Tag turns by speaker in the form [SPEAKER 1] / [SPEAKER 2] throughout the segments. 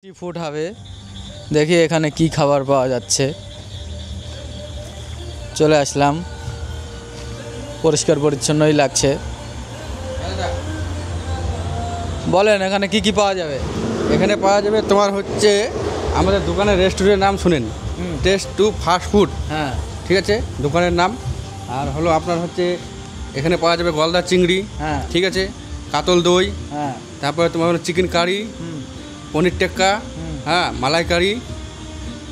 [SPEAKER 1] Sea food হবে, দেখি এখানে কি খাবার পাওয়া যাচ্ছে। চলে আসলাম, পরিষ্কার পরিচ্ছন্নই লাগছে। বলেন এখানে কি কি পাওয়া যাবে?
[SPEAKER 2] এখানে পাওয়া যাবে তোমার হচ্ছে আমাদের দোকানের রেস্টুরেন্টের নাম শুনেন, টেস্ট টু ফাস্ট ফুড।
[SPEAKER 1] হ্যাঁ,
[SPEAKER 2] ঠিক আছে, দোকানের নাম। আর হলো আপনার হচ্ছে এখানে পাওয়া যাবে গলদা চিংড়ি,
[SPEAKER 1] হ্যাঁ,
[SPEAKER 2] ঠিক আছে, কাতল দই,
[SPEAKER 1] হ্যাঁ,
[SPEAKER 2] তারপরে তোমার হলো চিকেন কারি, পনির টিক্কা, হ্যাঁ, মালাই কারি,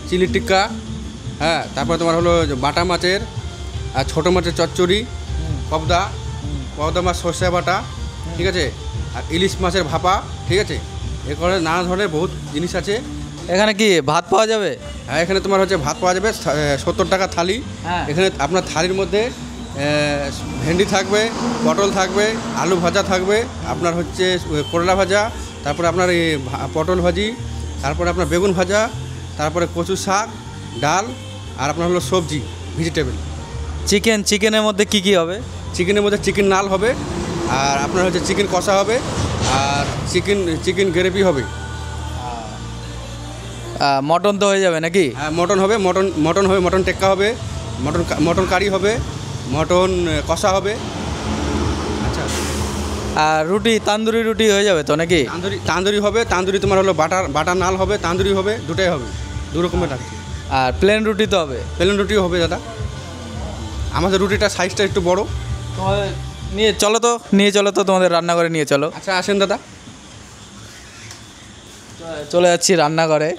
[SPEAKER 2] চিলি টিক্কা, হ্যাঁ, তারপরে তোমার হলো বাটা মাছের আর ছোটো মাছের চচ্চড়ি, পবদা, পবদা মাছ সর্ষে বাটা, ঠিক আছে, আর ইলিশ মাছের ভাপা, ঠিক আছে। এরপরে নানা ধরনের বহুত জিনিস আছে।
[SPEAKER 1] এখানে কি ভাত পাওয়া যাবে?
[SPEAKER 2] হ্যাঁ, এখানে তোমার হচ্ছে ভাত পাওয়া যাবে 70 টাকা থালি।
[SPEAKER 1] হ্যাঁ।
[SPEAKER 2] এখানে আপনার থালির মধ্যে ভেন্ডি থাকবে, পটল থাকবে, আলু ভাজা থাকবে, আপনার হচ্ছে করলা ভাজা, তারপরে আপনার এই পটল ভাজি, তারপরে আপনার বেগুন ভাজা, তারপরে কচু শাক, ডাল, আর আপনার হলো সবজি ভেজিটেবল।
[SPEAKER 1] চিকেনের মধ্যে কি কি হবে?
[SPEAKER 2] চিকেনের মধ্যে চিকেন নাল হবে, আর আপনার হচ্ছে চিকেন কষা হবে, আর চিকেন গ্রেভি হবে।
[SPEAKER 1] মটন তো হয়ে যাবে নাকি?
[SPEAKER 2] হ্যাঁ, মটন হবে, মটন হবে, মটন টেক্কা হবে, মটন কারি হবে, মটন কষা হবে। আচ্ছা,
[SPEAKER 1] আর তান্দুরি রুটি হয়ে যাবে তো নাকি?
[SPEAKER 2] তান্দুরি হবে, তান্দুরি তোমার হলো বাটার নাল হবে, তান্দুরি হবে, দুটাই হবে, দু রকমের রাখছি।
[SPEAKER 1] আর প্লেন রুটি তো হবে?
[SPEAKER 2] প্লেন রুটিও হবে দাদা। আমাদের রুটিটা সাইজটা একটু বড়।
[SPEAKER 1] তোমাদের নিয়ে চলো তো তোমাদের রান্নাঘরে নিয়ে চলো।
[SPEAKER 2] আচ্ছা, আসেন দাদা।
[SPEAKER 1] চলে যাচ্ছি রান্নাঘরে।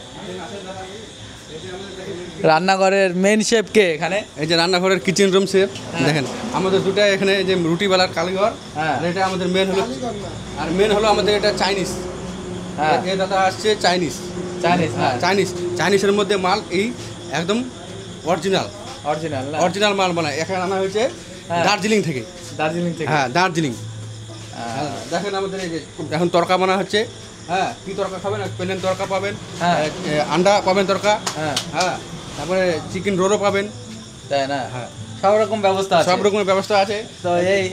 [SPEAKER 1] রান্নাঘরের মেন শেফ কে এখানে?
[SPEAKER 2] এই যে রান্নাঘরের কিচেন রুম শেফ, দেখেন আমাদের দুটাই এখানে যে রুটিওয়ালার কারিগর।
[SPEAKER 1] হ্যাঁ।
[SPEAKER 2] আর এটা আমাদের মেন হলো, আর মেন হলো আমাদের এটা চাইনিজ।
[SPEAKER 1] হ্যাঁ,
[SPEAKER 2] এই দাদা আসছে চাইনিজ।
[SPEAKER 1] হ্যাঁ,
[SPEAKER 2] চাইনিজের মধ্যে মাল এই একদম
[SPEAKER 1] অরিজিনাল
[SPEAKER 2] অরিজিনাল মাল বানায়। এখানে আনা হয়েছে
[SPEAKER 1] হ্যাঁ।
[SPEAKER 2] দার্জিলিং থেকে। হ্যাঁ, দার্জিলিং।
[SPEAKER 1] হ্যাঁ।
[SPEAKER 2] দেখেন আমাদের এই যে এখন তরকা বানা হচ্ছে। হ্যাঁ, কি তরকা খাবেন? প্লেন তরকা পাবেন,
[SPEAKER 1] হ্যাঁ।
[SPEAKER 2] আন্ডা পাবেন তরকা,
[SPEAKER 1] হ্যাঁ,
[SPEAKER 2] হ্যাঁ, তারপরে চিকেন রোলও পাবেন।
[SPEAKER 1] তাই না?
[SPEAKER 2] হ্যাঁ,
[SPEAKER 1] সব রকম ব্যবস্থা আছে।
[SPEAKER 2] সব রকমের ব্যবস্থা আছে।
[SPEAKER 1] তো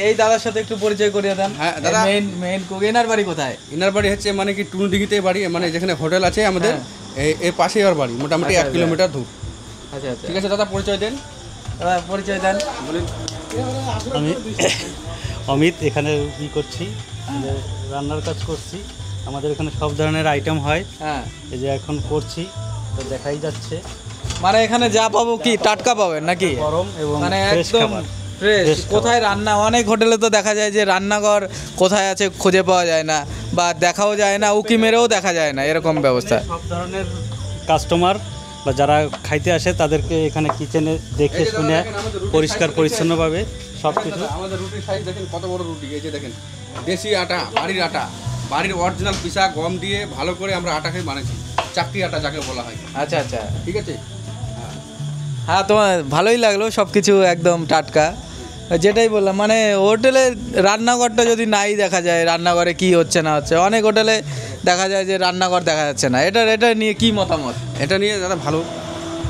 [SPEAKER 1] এই দাদার সাথে একটু পরিচয় করিয়ে দেন।
[SPEAKER 2] হ্যাঁ, দাদা।
[SPEAKER 1] Main cook. এনার বাড়ি কোথায়?
[SPEAKER 2] ইনার বাড়ি হচ্ছে মানে কি টুনুডিঘিতে বাড়ি, মানে যেখানে হোটেল আছে আমাদের, এর পাশেই ওর বাড়ি, মোটামুটি
[SPEAKER 1] আচ্ছা,
[SPEAKER 2] 1 কিলোমিটার দূর।
[SPEAKER 1] আচ্ছা আচ্ছা,
[SPEAKER 2] ঠিক আছে দাদা, পরিচয় দেন।
[SPEAKER 1] দাদা পরিচয় দেন।
[SPEAKER 2] বলেন।
[SPEAKER 3] আমি অমিত, এখানে করছি, যে রান্নার কাজ করছি। আমাদের এখানে সব ধরনের আইটেম হয়।
[SPEAKER 1] হ্যাঁ,
[SPEAKER 3] এই যে এখন করছি, তো দেখাই যাচ্ছে
[SPEAKER 1] মানে এখানে যা পাবো কি টাটকা পাবেন নাকি?
[SPEAKER 3] গরম এবং
[SPEAKER 1] মানে
[SPEAKER 3] ফ্রেশ
[SPEAKER 1] একদম
[SPEAKER 3] খাবার।
[SPEAKER 1] ফ্রেশ।
[SPEAKER 3] fresh খাবার।
[SPEAKER 1] কোথায় রান্না, অনেক হোটেলে তো দেখা যায় যে রান্নাঘর কোথায় আছে খুঁজে পাওয়া যায় না, বা দেখাও যায় না, উকি মেরেও দেখা যায় না, এরকম ব্যবস্থা।
[SPEAKER 3] সব ধরনের কাস্টমার বা যারা খাইতে আসে তাদেরকে এখানে কিচেনে দেখে
[SPEAKER 2] এই যে দাদা
[SPEAKER 3] শুনে
[SPEAKER 2] দেখেন, আমাদের রুটির
[SPEAKER 3] পরিষ্কার
[SPEAKER 2] size
[SPEAKER 3] পরিচ্ছন্নভাবে সব
[SPEAKER 2] দেখেন
[SPEAKER 3] কিছু।
[SPEAKER 2] দাদা, আমাদের রুটির সাইজ দেখেন কত বড় রুটি। এই যে দেখেন, দেশি আটা, বাড়ির আটা, বাড়ির অরিজিনাল পিসা গম দিয়ে ভালো করে আমরা আটাকে বানাচ্ছি, চাকরি আটা যাকে বলা হয়।
[SPEAKER 1] আচ্ছা আচ্ছা,
[SPEAKER 2] ঠিক আছে।
[SPEAKER 1] হ্যাঁ, তোমার ভালোই লাগলো, সব কিছু একদম টাটকা। যেটাই বললাম, মানে হোটেলের রান্নাঘরটা যদি নাই দেখা যায়, রান্নাঘরে কি হচ্ছে না হচ্ছে, অনেক হোটেলে দেখা যায় যে রান্নাঘর দেখা যাচ্ছে না। এটা নিয়ে কি মতামত?
[SPEAKER 2] এটা নিয়ে দাদা ভালো।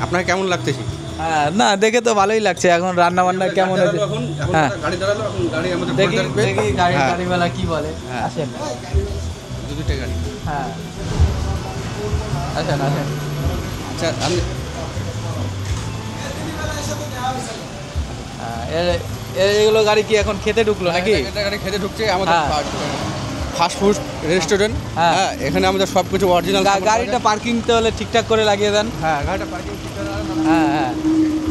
[SPEAKER 2] আপনার কেমন লাগতেছে?
[SPEAKER 1] হ্যাঁ, না দেখে তো ভালোই লাগছে। এখন রান্না বান্না কেমন হচ্ছে?
[SPEAKER 2] এখন
[SPEAKER 1] হ্যাঁ,
[SPEAKER 2] গাড়ি দাঁড়ালো, এখন গাড়ি আমাদের
[SPEAKER 1] দেখি
[SPEAKER 2] পরে আসবে। হ্যাঁ,
[SPEAKER 1] গাড়িওয়ালা কি বলে।
[SPEAKER 2] হ্যাঁ।
[SPEAKER 1] আসেন।
[SPEAKER 2] দুটো গাড়ি।
[SPEAKER 1] হ্যাঁ, আসেন।
[SPEAKER 2] আচ্ছা, আমি
[SPEAKER 1] এগুলো গাড়ি কি এখন খেতে ঢুকলো নাকি?
[SPEAKER 2] এটা গাড়ি খেতে ঢুকছে আমাদের
[SPEAKER 1] হ্যাঁ।
[SPEAKER 2] Fast food restaurant.
[SPEAKER 1] হ্যাঁ।
[SPEAKER 2] হ্যাঁ, এখানে আমাদের সব কিছু অরিজিনাল।
[SPEAKER 1] গাড়িটা পার্কিং তাহলে ঠিকঠাক করে লাগিয়ে দেন।
[SPEAKER 2] হ্যাঁ, গাড়িটা পার্কিং ঠিক করে রাখবেন।
[SPEAKER 1] হ্যাঁ হ্যাঁ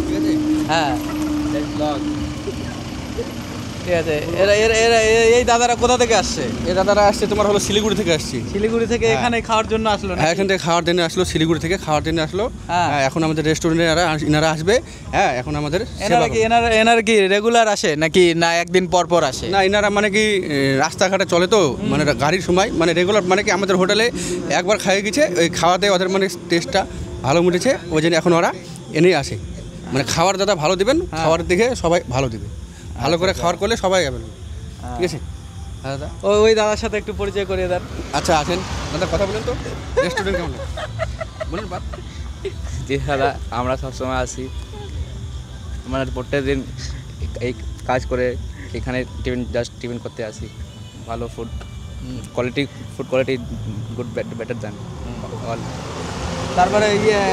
[SPEAKER 2] ঠিক আছে।
[SPEAKER 1] হ্যাঁ, ঠিক আছে। এই দাদারা কোথা থেকে আসছে?
[SPEAKER 2] এই দাদারা আসছে তোমার হলো শিলিগুড়ি থেকে আসছি।
[SPEAKER 1] শিলিগুড়ি থেকে
[SPEAKER 2] হ্যাঁ।
[SPEAKER 1] এখানে খাওয়ার জন্য আসলো
[SPEAKER 2] হ্যাঁ,
[SPEAKER 1] নাকি?
[SPEAKER 2] এখান থেকে খাওয়ার জন্য আসলো, শিলিগুড়ি থেকে খাওয়ার জন্য আসলো।
[SPEAKER 1] হ্যাঁ।
[SPEAKER 2] হ্যাঁ, এখন আমাদের রেস্টুরেন্টে ইনারা আসবে। হ্যাঁ, এখন আমাদের সেবা করবে।
[SPEAKER 1] এনার কি রেগুলার আসে নাকি না একদিন পর পর আসে?
[SPEAKER 2] না, ইনারা মানে কি রাস্তাঘাটে চলে তো, মানে গাড়ির সময়, মানে রেগুলার, মানে কি আমাদের হোটেলে একবার খাইয়ে গেছে, ওই খাওয়াতে ওদের মানে টেস্টটা ভালো মিটেছে, ওই জন্য এখন ওরা এনেই আসে। মানে খাবার দাদা ভালো দিবেন, খাবার দেখে সবাই ভালো দিবে, ভালো করে খাবার করলে সবাই যাবেন। ঠিক আছে। হ্যাঁ দাদা।
[SPEAKER 1] ওই দাদার সাথে একটু পরিচয় করিয়ে দেন।
[SPEAKER 2] আচ্ছা, আসেন দাদা, কথা বলেন তো, রেস্টুরেন্ট কেমন লাগে? বলুন বাদ।
[SPEAKER 4] জি দাদা, আমরা সবসময় আসি, মানে প্রত্যেক দিন এই কাজ করে এখানে টিফিন করতে আসি। ভালো food. Quality food quality good better than all.
[SPEAKER 1] তারপরে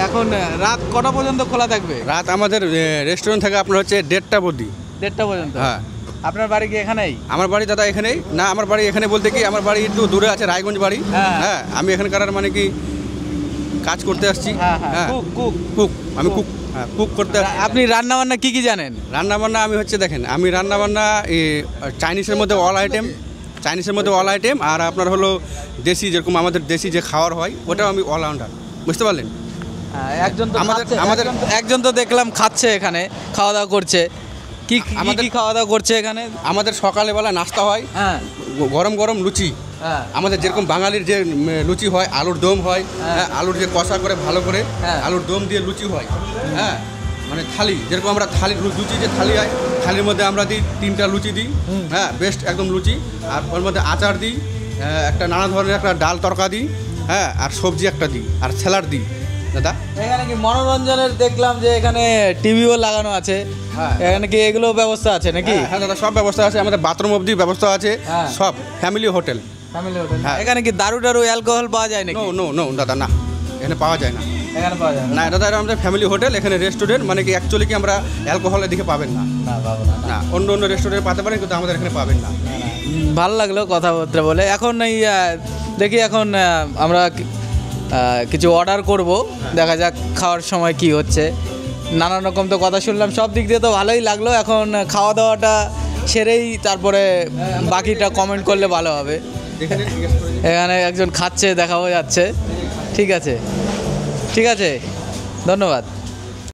[SPEAKER 1] এখন রাত কটা পর্যন্ত খোলা থাকবে?
[SPEAKER 2] রাত আমাদের রেস্টুরেন্ট থেকে আপনার হচ্ছে 1:30 অবধি।
[SPEAKER 1] 1:30 পর্যন্ত?
[SPEAKER 2] হ্যাঁ।
[SPEAKER 1] আপনার বাড়ি কি এখানেই?
[SPEAKER 2] আমার বাড়ি দাদা এখানেই না, আমার বাড়ি এখানে বলতে কি আমার বাড়ি একটু দূরে আছে, রায়গঞ্জ বাড়ি।
[SPEAKER 1] হ্যাঁ।
[SPEAKER 2] হ্যাঁ, আমি এখানকার মানে কি কাজ করতে আসছি।
[SPEAKER 1] হ্যাঁ হ্যাঁ,
[SPEAKER 2] হ্যাঁ,
[SPEAKER 1] কুক।
[SPEAKER 2] আমি কুক করতে আসছি।
[SPEAKER 1] আপনি রান্না বান্না কি জানেন?
[SPEAKER 2] রান্না বান্না আমি হচ্ছে দেখেন, আমি রান্না বান্না চাইনিজের মধ্যে অল আইটেম, আর আপনার হলো দেশি, যেরকম আমাদের দেশি যে খাওয়ার হয় ওটাও আমি অলরাউন্ডার, বুঝতে পারলেন?
[SPEAKER 1] একজন তো
[SPEAKER 2] আমাদের-
[SPEAKER 1] একজন তো দেখলাম খাচ্ছে এখানে, খাওয়া দাওয়া করছে। কি
[SPEAKER 2] আমাদের-
[SPEAKER 1] কি খাওয়া দাওয়া করছে এখানে?
[SPEAKER 2] আমাদের সকালবেলা নাস্তা হয়,
[SPEAKER 1] হ্যাঁ
[SPEAKER 2] গরম গরম লুচি।
[SPEAKER 1] হ্যাঁ
[SPEAKER 2] আমাদের যেরকম বাঙালির যে লুচি হয়, আলুর দম হয়,
[SPEAKER 1] হ্যাঁ।
[SPEAKER 2] হ্যাঁ, আলুর যে কষা করে ভালো করে
[SPEAKER 1] হ্যাঁ।
[SPEAKER 2] আলুর দম দিয়ে লুচি হয়। হ্যাঁ, মানে থালি, যেরকম আমরা থালি লুচি যে থালি হয়, থালির মধ্যে আমরা দিই 3টা লুচি দিই। হ্যাঁ, বেস্ট একদম লুচি। আর ওর মধ্যে আচার দিই, একটা নানা ধরনের একটা ডাল তরকা দিই। হ্যাঁ, আর সবজি একটা দিই, আর স্যালাড দিই দাদা।
[SPEAKER 1] এখানে কি মনোরঞ্জনের দেখলাম যে এখানে টিভিও লাগানো আছে?
[SPEAKER 2] হ্যাঁ।
[SPEAKER 1] এখানে কি এগুলো ব্যবস্থা আছে নাকি?
[SPEAKER 2] হ্যাঁ দাদা, সব ব্যবস্থা আছে, আমাদের বাথরুম অবধি ব্যবস্থা আছে।
[SPEAKER 1] হ্যাঁ।
[SPEAKER 2] সব ফ্যামিলি হোটেল।
[SPEAKER 1] Family hotel.
[SPEAKER 2] হ্যাঁ।
[SPEAKER 1] এখানে কি দারু অ্যালকোহল পাওয়া যায় নাকি?
[SPEAKER 2] নো নো নো দাদা, না, এখানে পাওয়া যায় না।
[SPEAKER 1] এখানে পাওয়া যায়
[SPEAKER 2] না দাদা, এটা আমাদের ফ্যামিলি হোটেল, এখানে রেস্টুরেন্ট, মানে কি অ্যাকচুয়ালি কি আমরা অ্যালকোহলের দিকে পাবেন না।
[SPEAKER 1] না, পাবো না।
[SPEAKER 2] না, অন্য রেস্টুরেন্টে পাতে পারেন, কিন্তু আমাদের এখানে পাবেন না।
[SPEAKER 1] ভালো লাগলো কথাবার্তা বলে। এখন এই দেখি এখন আমরা কিছু অর্ডার করব, দেখা যাক খাওয়ার সময় কি হচ্ছে। নানান রকম তো কথা শুনলাম, সব দিক দিয়ে তো ভালোই লাগলো। এখন খাওয়া দাওয়াটা সেরেই তারপরে বাকিটা কমেন্ট করলে ভালো হবে।
[SPEAKER 2] এখানে জিজ্ঞেস করে
[SPEAKER 1] এখানে একজন খাচ্ছে, দেখাও যাচ্ছে। ঠিক আছে, ধন্যবাদ।